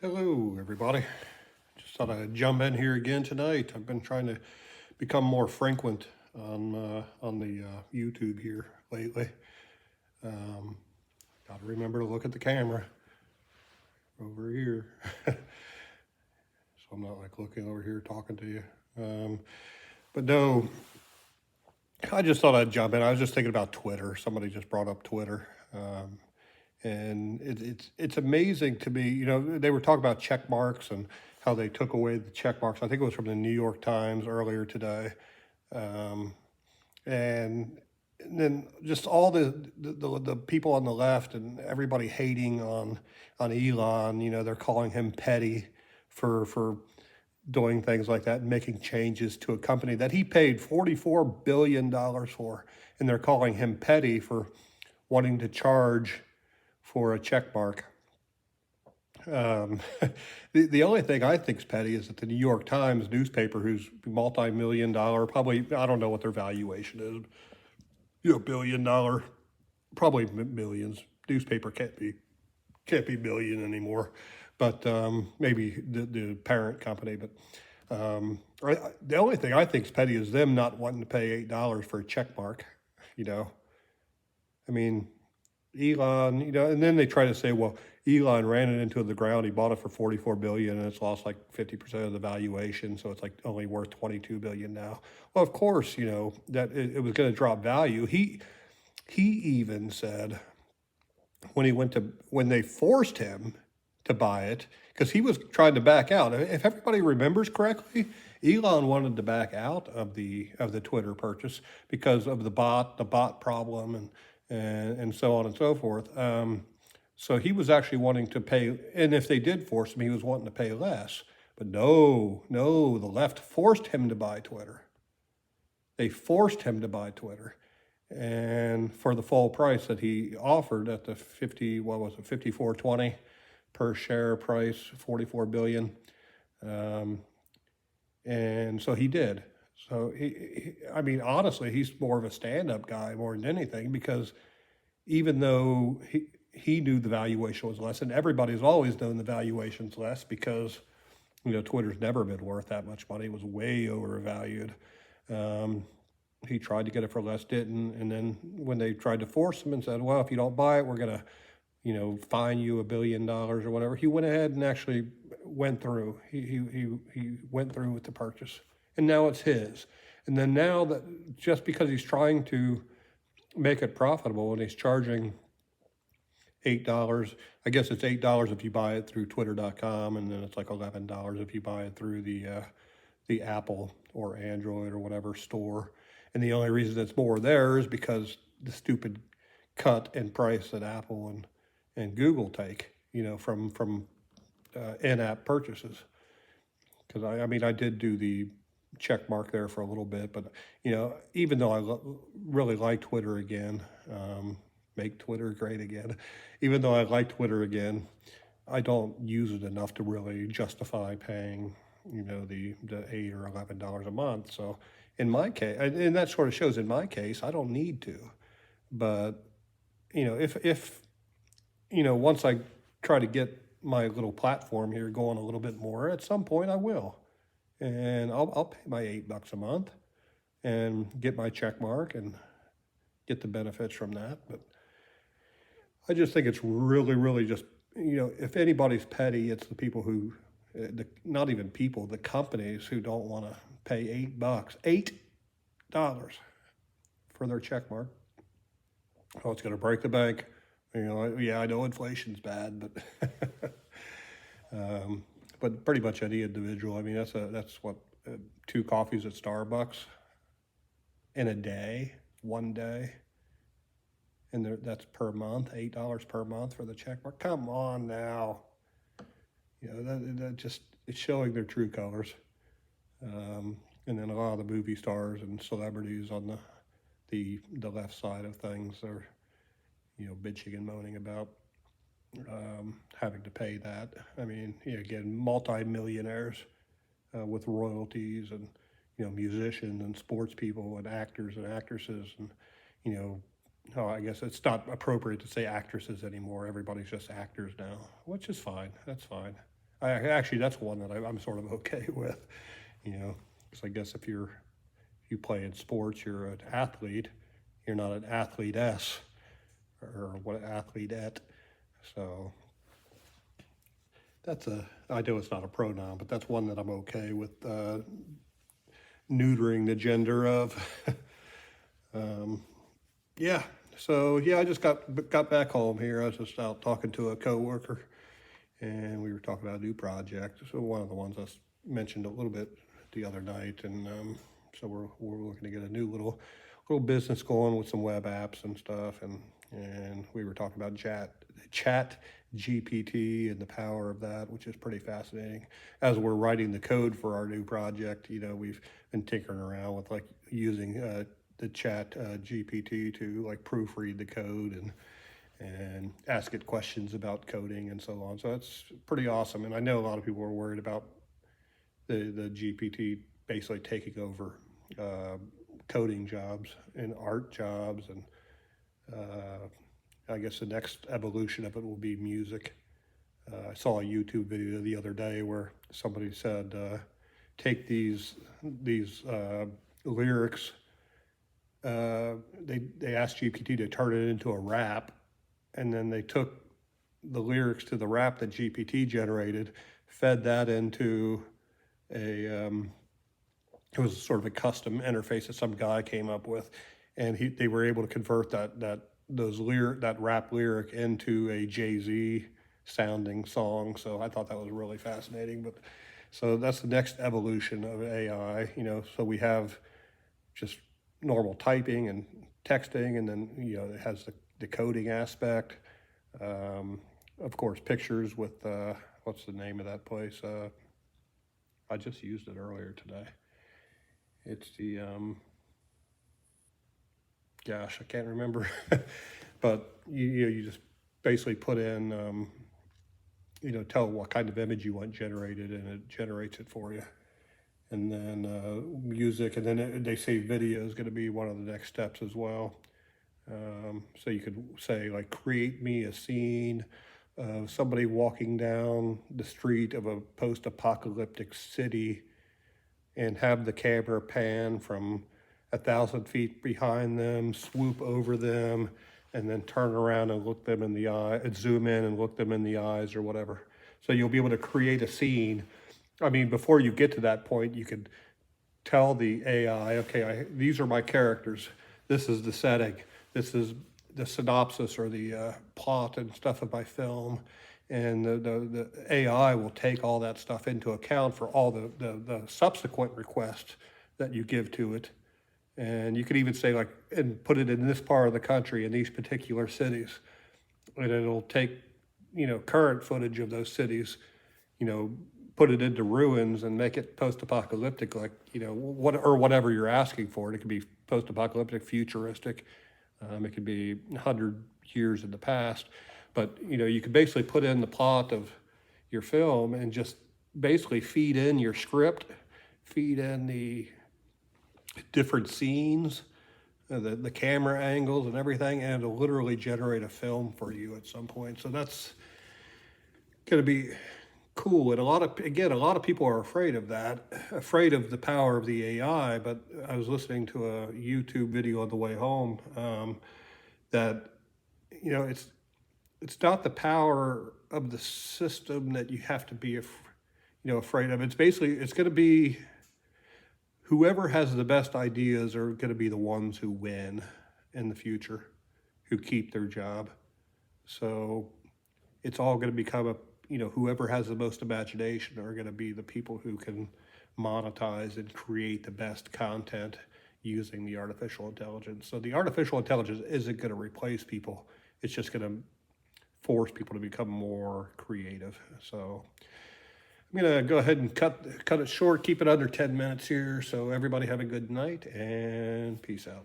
Hello, everybody. Just thought I'd jump in here again tonight. I've been trying to become more frequent on the YouTube here lately. Got to remember to look at the camera over here, so I'm not like looking over here talking to you. But no, I just thought I'd jump in. I was just thinking about Twitter. Somebody just brought up Twitter. And it's amazing to me. You know, they were talking about check marks and how they took away the check marks. I think it was from the New York Times earlier today, um, and, and then just all the people on the left and everybody hating on Elon. You know, they're calling him petty for doing things like that and making changes to a company that he paid $44 billion for, and they're calling him petty for wanting to charge for a check mark. Um, the only thing I think is petty is that the New York Times newspaper, who's multi-million dollar, probably, I don't know what their valuation is, $1 billion, probably millions. Newspaper can't be million anymore, but maybe the parent company. But the only thing I think is petty is them not wanting to pay $8 for a check mark. You know, I mean, Elon, and then they try to say, well, Elon ran it into the ground. He bought it for 44 billion and it's lost like 50% of the valuation. So it's like only worth 22 billion now. Well, of course, that it was going to drop value. He even said when they forced him to buy it, because he was trying to back out. If everybody remembers correctly, Elon wanted to back out of the Twitter purchase because of the bot problem, and so on and so forth. So he was actually wanting to pay, and if they did force him, he was wanting to pay less. But no, the left forced him to buy Twitter. They forced him to buy Twitter, and for the full price that he offered at the 54.20 per share price, 44 billion. And so he did. So I mean, honestly, he's more of a stand-up guy more than anything, because even though he knew the valuation was less, and everybody's always known the valuation's less because, Twitter's never been worth that much money. It was way overvalued. He tried to get it for less, didn't, and then when they tried to force him and said, well, if you don't buy it, we're going to, fine you $1 billion or whatever, he went ahead and actually went through. He went through with the purchase, and now it's his. And then now that just because he's trying to make it profitable and he's charging $8, I guess it's $8 if you buy it through twitter.com, and then it's like $11 if you buy it through the Apple or Android or whatever store. And the only reason it's more there is because the stupid cut in price that Apple and Google take, from in-app purchases. Because I mean, I did do the check mark there for a little bit, but even though I really like Twitter again, make Twitter great again, even though I like Twitter again, I don't use it enough to really justify paying, the $8 or $11 a month. So in my case, and that sort of shows in my case, I don't need to. But if once I try to get my little platform here going a little bit more, at some point I will, and I'll pay my $8 a month and get my check mark and get the benefits from that. But I just think it's really, really just, if anybody's petty, it's the people who, not even people, the companies who don't want to pay $8 for their check mark. Oh, it's going to break the bank. Yeah, I know inflation's bad, but pretty much any individual. I mean, that's what 2 coffees at Starbucks in a day, one day, and that's per month, $8 per month for the check mark. Come on now, that just, it's showing their true colors. And then a lot of the movie stars and celebrities on the left side of things are, bitching and moaning about having to pay that. I mean, again, multi-millionaires with royalties, and musicians and sports people and actors and actresses, and I guess it's not appropriate to say actresses anymore. Everybody's just actors now, which is fine. That's fine. Actually, that's one that I'm sort of okay with, because I guess if you play in sports, you're an athlete, you're not an athletess or what athletette. So I know it's not a pronoun, but that's one that I'm okay with neutering the gender of. Yeah. So yeah, I just got back home here. I was just out talking to a coworker, and we were talking about a new project. So one of the ones I mentioned a little bit the other night, and so we're looking to get a new little business going with some web apps and stuff, and we were talking about chat GPT and the power of that, which is pretty fascinating. As we're writing the code for our new project, we've been tinkering around with like using the chat GPT to like proofread the code and ask it questions about coding and so on. So that's pretty awesome. And I know a lot of people are worried about the GPT basically taking over coding jobs and art jobs, and I guess the next evolution of it will be music. I saw a YouTube video the other day where somebody said, take these lyrics. They asked GPT to turn it into a rap, and then they took the lyrics to the rap that GPT generated, fed that into it was sort of a custom interface that some guy came up with, and they were able to convert that rap lyric into a Jay-Z sounding song. So I thought that was really fascinating. But so that's the next evolution of AI. So we have just normal typing and texting, and then it has the coding aspect. Of course, pictures with what's the name of that place? I just used it earlier today. It's the gosh, I can't remember, but you just basically put in tell what kind of image you want generated, and it generates it for you. And then music, and then they say video is going to be one of the next steps as well. So you could say like, create me a scene of somebody walking down the street of a post-apocalyptic city, and have the camera pan from 1,000 feet behind them, swoop over them, and then turn around and look them in the eye, and zoom in and look them in the eyes or whatever. So you'll be able to create a scene. I mean, before you get to that point, you could tell the AI, okay, these are my characters. This is the setting. This is the synopsis or the plot and stuff of my film. And the AI will take all that stuff into account for all the subsequent requests that you give to it. And you could even say like, and put it in this part of the country in these particular cities. And it'll take, current footage of those cities, put it into ruins and make it post-apocalyptic, like, whatever you're asking for. It could be post-apocalyptic, futuristic. It could be 100 years in the past. But, you could basically put in the plot of your film and just basically feed in your script, feed in the different scenes, the camera angles and everything, and it'll literally generate a film for you at some point. So that's going to be cool. And a lot of people are afraid of that, afraid of the power of the AI. But I was listening to a YouTube video on the way home that, it's not the power of the system that you have to be, afraid of. It's going to be whoever has the best ideas are going to be the ones who win in the future, who keep their job. So it's all going to become whoever has the most imagination are going to be the people who can monetize and create the best content using the artificial intelligence. So the artificial intelligence isn't going to replace people. It's just going to force people to become more creative. So I'm going to go ahead and cut it short, keep it under 10 minutes here. So everybody have a good night, and peace out.